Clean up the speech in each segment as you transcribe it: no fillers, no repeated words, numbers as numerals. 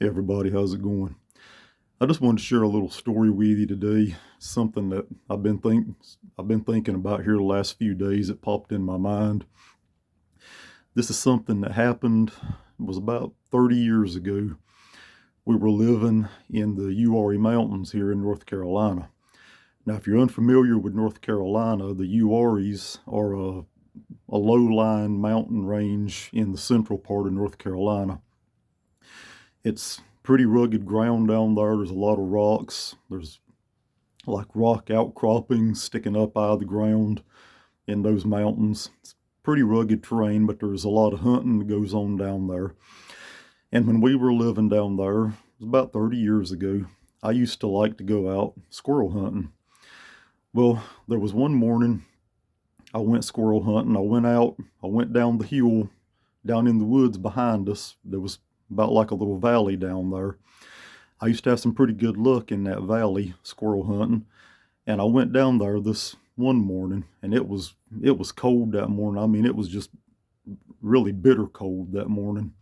Hey everybody, how's it going? I just wanted to share a little story with you today. Something that I've been thinking about here the last few days. It popped in my mind. This is something that happened. It was about 30 years ago. We were living in the Uwharrie Mountains here in North Carolina. Now, if you're unfamiliar with North Carolina, the Uwharries are a low-lying mountain range in the central part of North Carolina. It's pretty rugged ground down there. There's a lot of rocks. There's like rock outcroppings sticking up out of the ground in those mountains. It's pretty rugged terrain, but there's a lot of hunting that goes on down there. And when we were living down there, it was about 30 years ago, I used to like to go out squirrel hunting. Well, there was one morning I went squirrel hunting. I went down the hill, down in the woods behind us. There was about like a little valley down there. I used to have some pretty good luck in that valley squirrel hunting, and I went down there this one morning, and it was cold that morning. I mean, it was just really bitter cold that morning.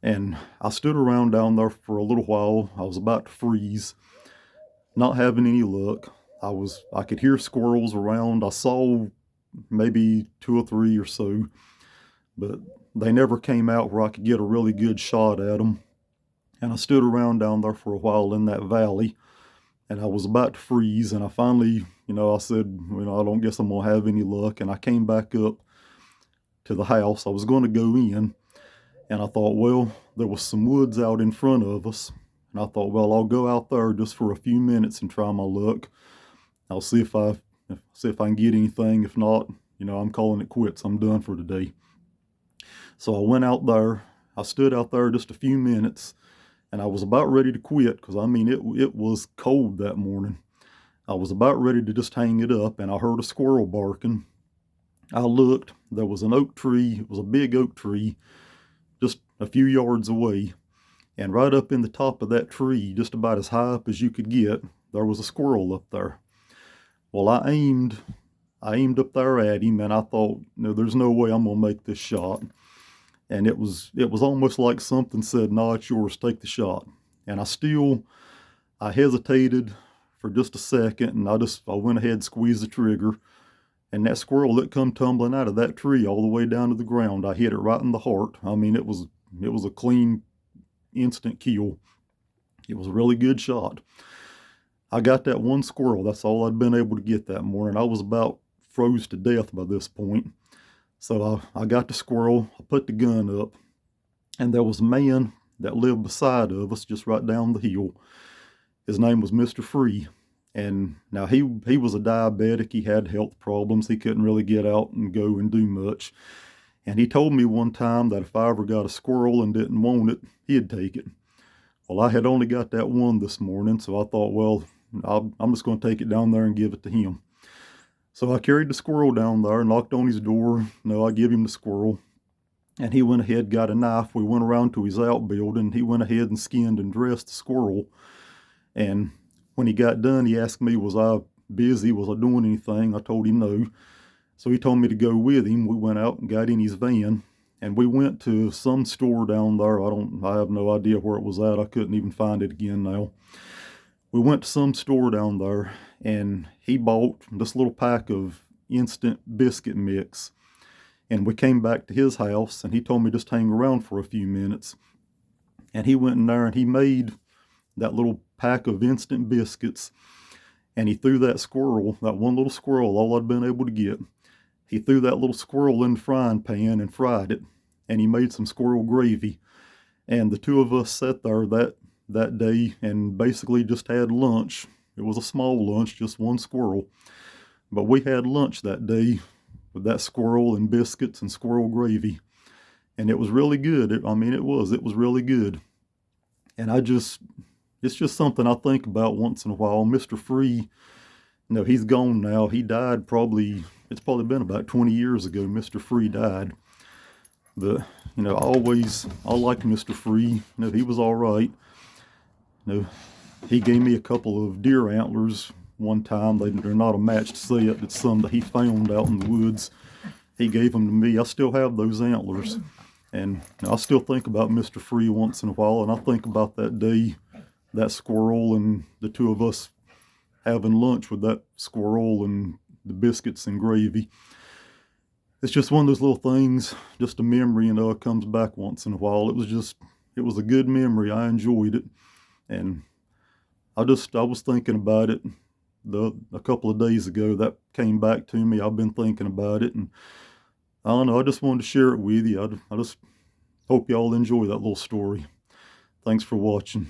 And I stood around down there for a little while. I was about to freeze, not having any luck. I could hear squirrels around. I saw maybe two or three or so, but they never came out where I could get a really good shot at them. And I stood around down there for a while in that valley, and I was about to freeze. And I finally, I said, I don't guess I'm going to have any luck. And I came back up to the house. I was going to go in, and I thought, well, there was some woods out in front of us. And I thought, well, I'll go out there just for a few minutes and try my luck. I'll see if I can get anything. If not, I'm calling it quits. I'm done for today. So I went out there. I stood out there just a few minutes, and I was about ready to quit because, it was cold that morning. I was about ready to just hang it up, and I heard a squirrel barking. I looked. There was an oak tree. It was a big oak tree just a few yards away, and right up in the top of that tree, just about as high up as you could get, there was a squirrel up there. Well, I aimed up there at him, and I thought, no, there's no way I'm going to make this shot. And it was almost like something said, no, it's yours, take the shot. And I hesitated for just a second, and I went ahead, squeezed the trigger, and that squirrel that come tumbling out of that tree all the way down to the ground, I hit it right in the heart. It was a clean, instant kill. It was a really good shot. I got that one squirrel. That's all I'd been able to get that morning. I was about froze to death by this point. So I got the squirrel, I put the gun up, and there was a man that lived beside of us just right down the hill. His name was Mr. Free. And now he was a diabetic. He had health problems. He couldn't really get out and go and do much. And he told me one time that if I ever got a squirrel and didn't want it, he'd take it. Well, I had only got that one this morning, so I thought, well, I'm just going to take it down there and give it to him. So I carried the squirrel down there, knocked on his door. I give him the squirrel. And he went ahead, got a knife. We went around to his outbuilding. He went ahead and skinned and dressed the squirrel. And when he got done, he asked me, was I busy? Was I doing anything? I told him no. So he told me to go with him. We went out and got in his van. And we went to some store down there. I have no idea where it was at. I couldn't even find it again now. We went to some store down there, and he bought this little pack of instant biscuit mix. And we came back to his house, and he told me just hang around for a few minutes. And he went in there, and he made that little pack of instant biscuits, and he threw that one little squirrel, all I'd been able to get. He threw that little squirrel in the frying pan and fried it, and he made some squirrel gravy. And the two of us sat there that day and basically just had lunch. It was a small lunch, just one squirrel. But we had lunch that day with that squirrel and biscuits and squirrel gravy. And it was really good. It was really good. And it's just something I think about once in a while. Mr. Free, he's gone now. He died it's probably been about 20 years ago Mr. Free died. But, I liked Mr. Free. He was all right. He gave me a couple of deer antlers one time. They're not a matched set. It's some that he found out in the woods. He gave them to me. I still have those antlers. And I still think about Mr. Free once in a while, and I think about that day, that squirrel, and the two of us having lunch with that squirrel and the biscuits and gravy. It's just one of those little things, just a memory, it comes back once in a while. It was a good memory. I enjoyed it. And I was thinking about it a couple of days ago. That came back to me. I've been thinking about it, and I don't know. I just wanted to share it with you. I just hope y'all enjoy that little story. Thanks for watching.